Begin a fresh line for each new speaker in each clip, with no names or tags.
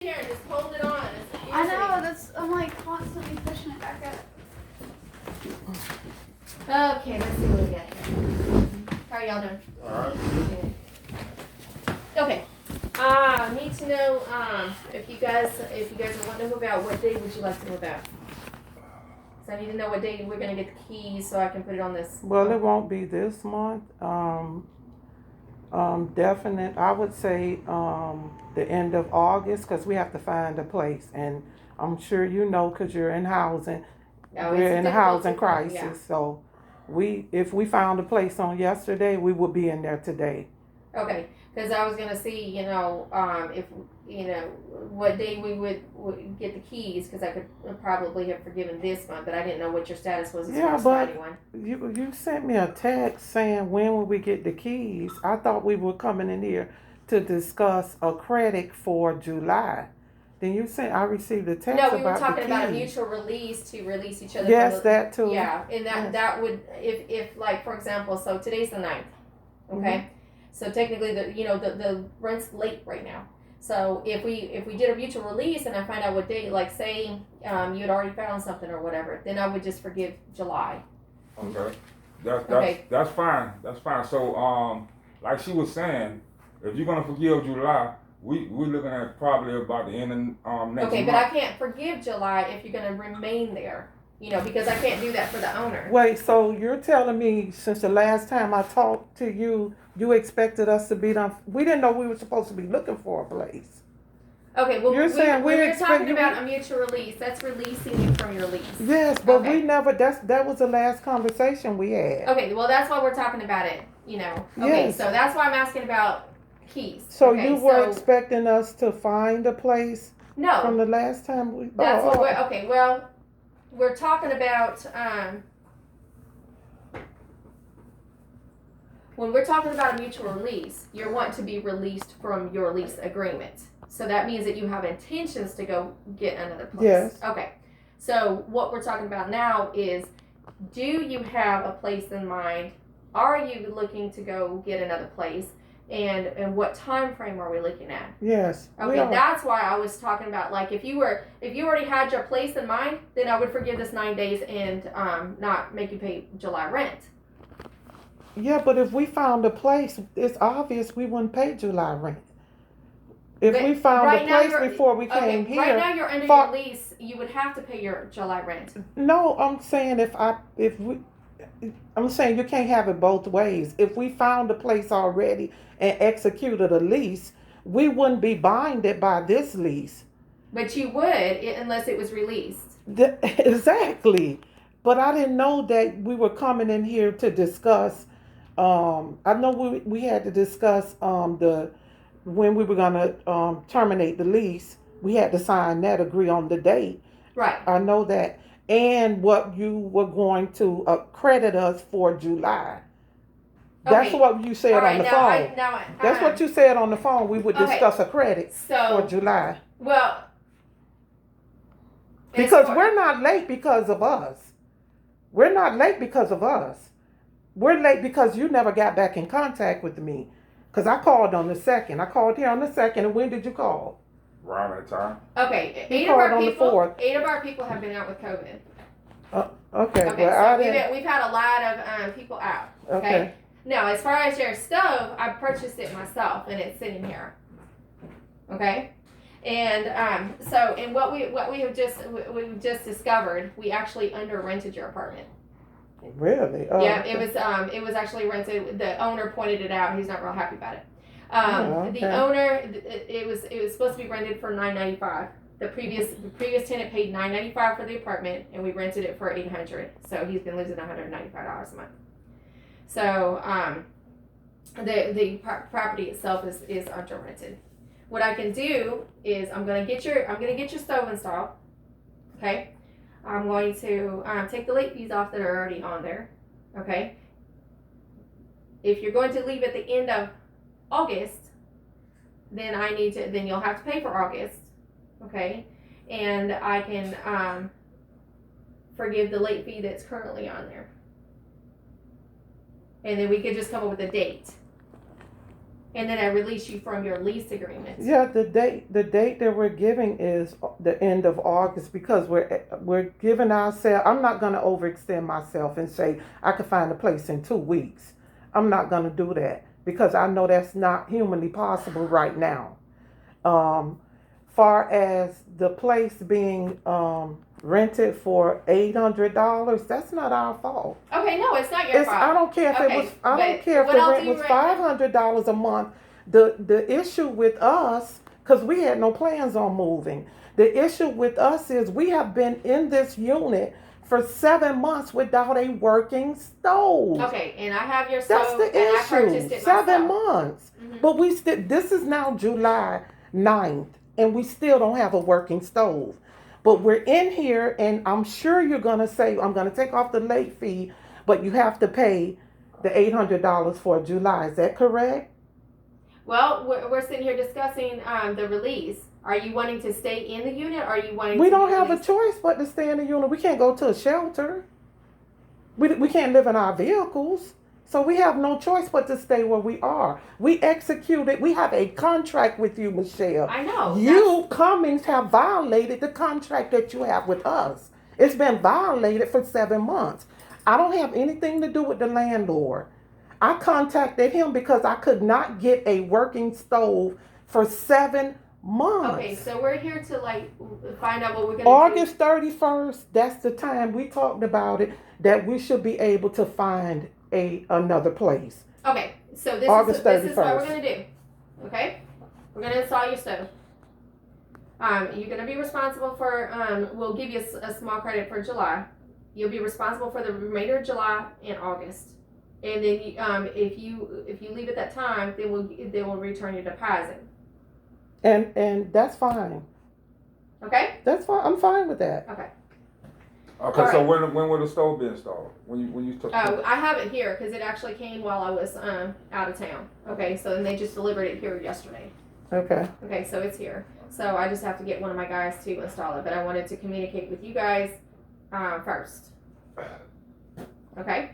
Here, just hold it on.
I know, I'm like constantly pushing it back up.
Okay, let's see what we got here. How are y'all doing?
Alright.
Okay. Need to know if you guys want to move out, what day would you like to move out? So I need to know what day we're gonna get the keys so I can put it on this.
Well, it won't be this month. Definite. I would say the end of August because we have to find a place, and I'm sure you know because you're in housing. We're in a housing crisis,
yeah.
so if we found a place on yesterday, we would be in there today.
Okay, because I was gonna see, if what day we would get the keys, because I could probably have forgiven this one, but I didn't know what your status was as far as finding one.
You sent me a text saying when will we get the keys. I thought we were coming in here to discuss a credit for July. Then you said I received a text about the keys.
No, we were talking about a mutual release to release each other.
Yes, that too.
Yeah, and that would, if like, for example, so today's the 9th, okay? Mm-hmm. So technically the rent's late right now. So if we did a mutual release and I find out what date, like say you had already found something or whatever, then I would just forgive July.
Okay. That's fine. That's fine. So like she was saying, if you're gonna forgive July, we're looking at probably about the end of next month.
Okay, but I can't forgive July if you're gonna remain there. Because I can't do that for the owner.
Wait, so you're telling me since the last time I talked to you, you expected us to be done? We didn't know we were supposed to be looking for a place.
Okay, well,
you're saying
we're talking about a mutual release. That's releasing you from your lease.
Yes, but we never. That was the last conversation we had.
Okay, well, that's why we're talking about it. Okay, yes. So that's why I'm asking about keys.
So you were expecting us to find a place?
No.
From the last time we.
That's what we're okay. Well. We're talking about when we're talking about a mutual release, you're wanting to be released from your lease agreement. So that means that you have intentions to go get another place.
Yes.
Okay. So what we're talking about now is, do you have a place in mind? Are you looking to go get another place? And what time frame are we looking at?
Yes.
Okay, that's why I was talking about, like, if you already had your place in mind, then I would forgive this 9 days and not make you pay July rent.
Yeah, but if we found a place, it's obvious we wouldn't pay July rent. If we found a place before we came here.
Right now you're under your lease, you would have to pay your July rent.
No, I'm saying I'm saying you can't have it both ways. If we found a place already and executed a lease, we wouldn't be binded by this lease.
But you would, unless it was released.
Exactly. But I didn't know that we were coming in here to discuss. I know we had to discuss when we were gonna terminate the lease. We had to sign that, agree on the date.
Right.
I know that. And what you were going to credit us for July. That's what you said on the phone. That's what you said on the phone. We would discuss a credit for July.
Well,
because we're not late because of us. We're not late because of us. We're late because you never got back in contact with me. Because I called on the 2nd. I called here on the 2nd. And when did you call?
Around that time.
Okay,
eight of
our people have been out with COVID.
Okay.
Well, so we've had a lot of people out.
Okay.
Now, as far as your stove, I purchased it myself, and it's sitting here. Okay. And what we've just discovered, we actually under rented your apartment.
Really?
Oh, yeah, okay. It was actually rented. The owner pointed it out. He's not real happy about it. The owner, it was supposed to be rented for $9.95. The previous tenant paid $9.95 for the apartment, and we rented it for $800. So he's been losing $195 a month. So the property itself is under rented. What I can do is I'm gonna get your stove installed. Okay. I'm going to take the late fees off that are already on there. Okay. If you're going to leave at the end of August, then you'll have to pay for August. Okay. And I can forgive the late fee that's currently on there. And then we could just come up with a date. and then I release you from your lease agreement.
Yeah, the date that we're giving is the end of August because we're giving ourselves. I'm not going to overextend myself and say I could find a place in 2 weeks. I'm not going to do that because I know that's not humanly possible right now. Far as the place being rented for $800, that's not our fault.
Okay, no, it's not your fault.
I don't care if
Okay,
it was. I don't care if the rent was $500 a month. The issue with us, because we had no plans on moving. The issue with us is we have been in this unit for 7 months without a working stove.
Okay, and I have your stove.
That's the
and I purchased
issue.
it
7
myself.
months.
Mm-hmm.
But we still. This is now July 9th, and we still don't have a working stove. But we're in here, and I'm sure you're gonna say I'm gonna take off the late fee, but you have to pay the $800 for July. Is that correct?
Well, we're sitting here discussing the release. Are you wanting to stay in the unit, or are you wanting?
We
to
don't have a
released?
choice but to stay in the unit. We can't go to a shelter. We can't live in our vehicles. So we have no choice but to stay where we are. We executed. We have a contract with you, Michelle.
I know.
You, Cummings, have violated the contract that you have with us. It's been violated for 7 months. I don't have anything to do with the landlord. I contacted him because I could not get a working stove for 7 months.
Okay, so we're here to find out what we're gonna
August 31st, that's the time we talked about it, that we should be able to find another place.
Okay, so this is what we're gonna do. Okay, we're gonna install your stove. You're gonna be responsible for. We'll give you a small credit for July. You'll be responsible for the remainder of July and August. And then if you leave at that time, then we'll return your deposit.
And that's fine.
Okay.
That's fine. I'm fine with that.
Okay.
Okay,
All
so
right.
when will the stove be installed? When you took?
I have it here because it actually came while I was out of town. Okay, so then they just delivered it here yesterday.
Okay.
Okay, so it's here. So I just have to get one of my guys to install it, but I wanted to communicate with you guys first. Okay.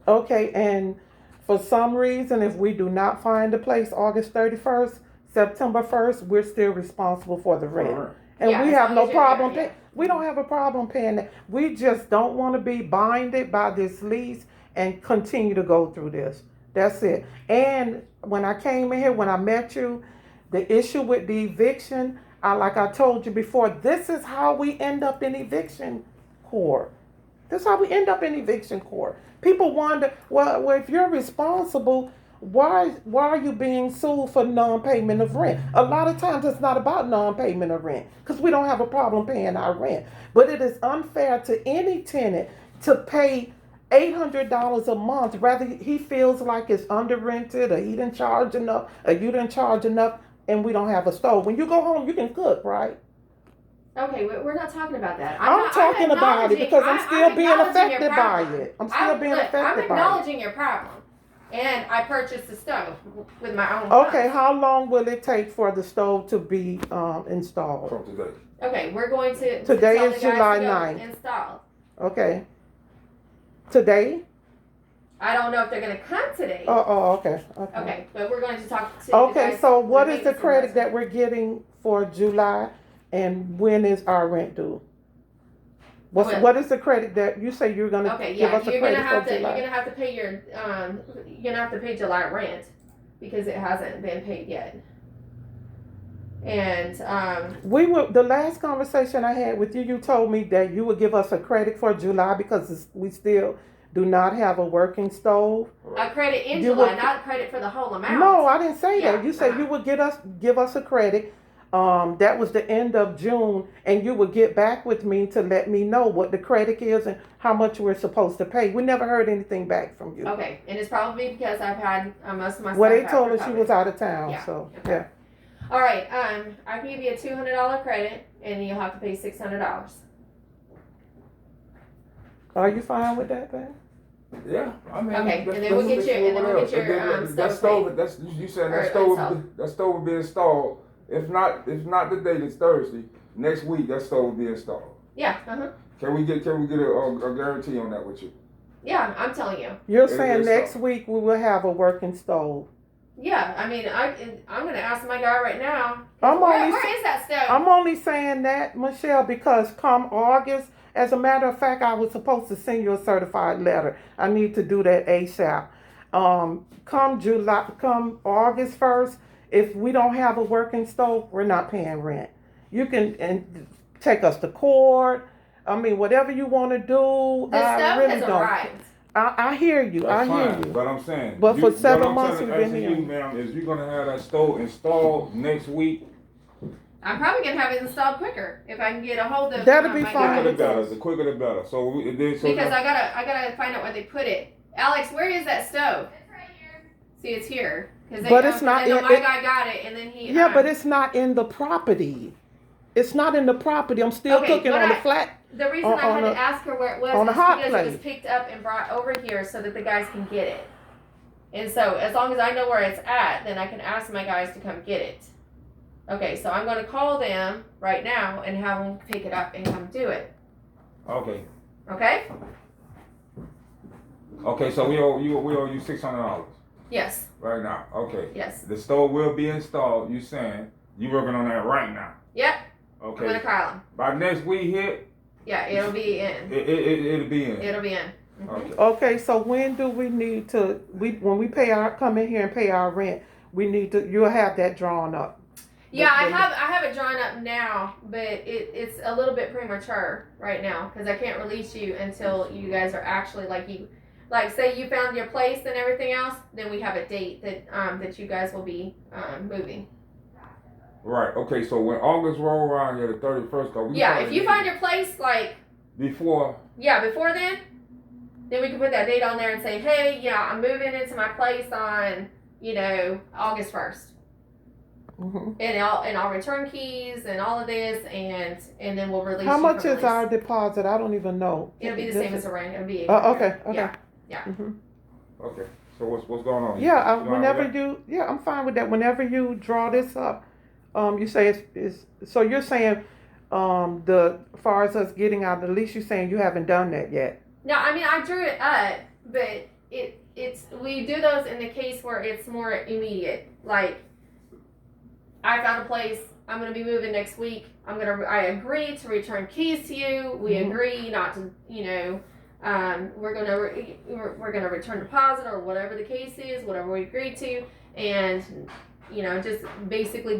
Okay, and for some reason, if we do not find a place August 31st, September 1st, we're still responsible for the rent.
Right.
And
Yeah,
we
as
have
long
no
as you're
problem
there,
paying. We don't have a problem paying that. We just don't want to be binded by this lease and continue to go through this. That's it. And when I came in here, when I met you, the issue with the eviction, like I told you before, this is how we end up in eviction court. This is how we end up in eviction court. People wonder, well, if you're responsible, why are you being sued for non-payment of rent? A lot of times it's not about non-payment of rent because we don't have a problem paying our rent. But it is unfair to any tenant to pay $800 a month, whether he feels like it's under rented or he didn't charge enough or you didn't charge enough, and we don't have a stove. When you go home, you can cook, right?
Okay, we're not talking about that.
I'm talking about it because I'm still being affected by it. I'm still being affected by it.
I'm acknowledging your problem. And I purchased the stove with my own
Okay,
funds.
how long will it take for the stove to be installed?
From today.
Okay, we're going to
Today
tell
is
the guys
July
to go
9th.
install.
Okay. Today?
I don't know if they're going to come today.
Okay.
Okay, but we're going to talk to
Okay,
the guys.
so what is the
maintenance
credit
supervisor.
that we're getting for July, and when is our rent due? What is the credit that you say you're gonna
Okay,
give
yeah,
us a
you're
credit
gonna have
for
to
July?
you're gonna have to pay your you're gonna have to pay July rent because it hasn't been paid yet. And
The last conversation I had with you, you told me that you would give us a credit for July because we still do not have a working stove.
a credit in
You
July,
would-
not credit for the whole amount.
No, I didn't say
Yeah,
that. You said
uh-huh.
you would give us a credit. That was the end of June, and you would get back with me to let me know what the credit is and how much we're supposed to pay. We never heard anything back from you.
Okay, and it's probably because I've had most of my
Well,
stuff
they
out
told
for
us she
COVID.
was out of town,
Yeah,
so
okay.
yeah.
All right, I can give you a $200 credit, and you'll have to pay $600.
Are you fine with that, Ben?
Yeah, I mean.
Okay,
let's-
and then we'll
let's
get your- and then we'll
whatever.
get your,
And then that
stove
stove. That's you saying
Or
that stove.
installed.
That stove will be installed. If not today, it's Thursday. Next week, that stove will be installed.
Yeah,
Can we get a guarantee on that with you?
yeah, I'm telling you.
You're
It
saying
is
next
so.
week we will have a working stove.
Yeah, I mean, I'm gonna ask my guy right now.
I'm
Where
only
is that stove?
I'm only saying that, Michelle, because come August, as a matter of fact, I was supposed to send you a certified letter. I need to do that ASAP. Come August 1st, if we don't have a working stove, we're not paying rent. You can take us to court. I mean, whatever you want to do.
The
I
stove
really
has
don't.
arrived.
I hear you.
That's
I hear
fine,
you.
but I'm saying.
But for 7
what I'm
months we've been
asking
here.
you, ma'am, is you gonna have that stove installed next week?
I'm probably gonna have it installed quicker if I can get a hold of.
That'll be
my
fine.
guy.
The quicker the better. The quicker the better. So
Because I gotta find out where they put it. Alex, where is that stove?
It's right here.
See, it's here.
But it's not.
I know my guy got it, and then he.
Yeah, but it's not in the property. It's not in the property. I'm still cooking on the flat.
The reason I had to ask her where it was
on
is
a hot
because
plate.
it was picked up and brought over here so that the guys can get it. And so as long as I know where it's at, then I can ask my guys to come get it. Okay, so I'm going to call them right now and have them pick it up and come do it.
Okay.
Okay?
Okay, so we owe you $600
Yes.
right now. Okay.
Yes.
The stove will be installed. You saying you working on that right now?
Yep. I'm
Okay.
going to call them.
By next week hit,
Yeah, it'll be in.
it'll be in.
It'll be in. Mhm.
Okay.
Okay, so when do we need to? When we come in here and pay our rent, we need to. You'll have that drawn up.
Yeah, I have it drawn up now, but it's a little bit premature right now because I can't release you until you guys are actually like say you found your place and everything else. Then we have a date that you guys will be moving.
Right. Okay. So when August roll around here, the 31st,
If you find your place
before.
before then we can put that date on there and say, hey, I'm moving into my place on August 1st.
Mm-hmm.
And I'll return keys and all of this, and then we'll release.
How
you
much
from
is
release.
our deposit? I don't even know.
It'll be the same as a rent. It'll be.
Okay.
Yeah.
Mm-hmm.
Okay. So what's going on?
Yeah.
You
Whenever you. Yeah, I'm fine with that. Whenever you draw this up, you say it's. So you're saying, as far as us getting out the lease, you're saying you haven't done that yet.
No, I mean I drew it up, but it's we do those in the case where it's more immediate. Like I found a place. I'm gonna be moving next week. I agree to return keys to you. We agree not to. We're gonna return deposit or whatever the case is, whatever we agreed to, and just basically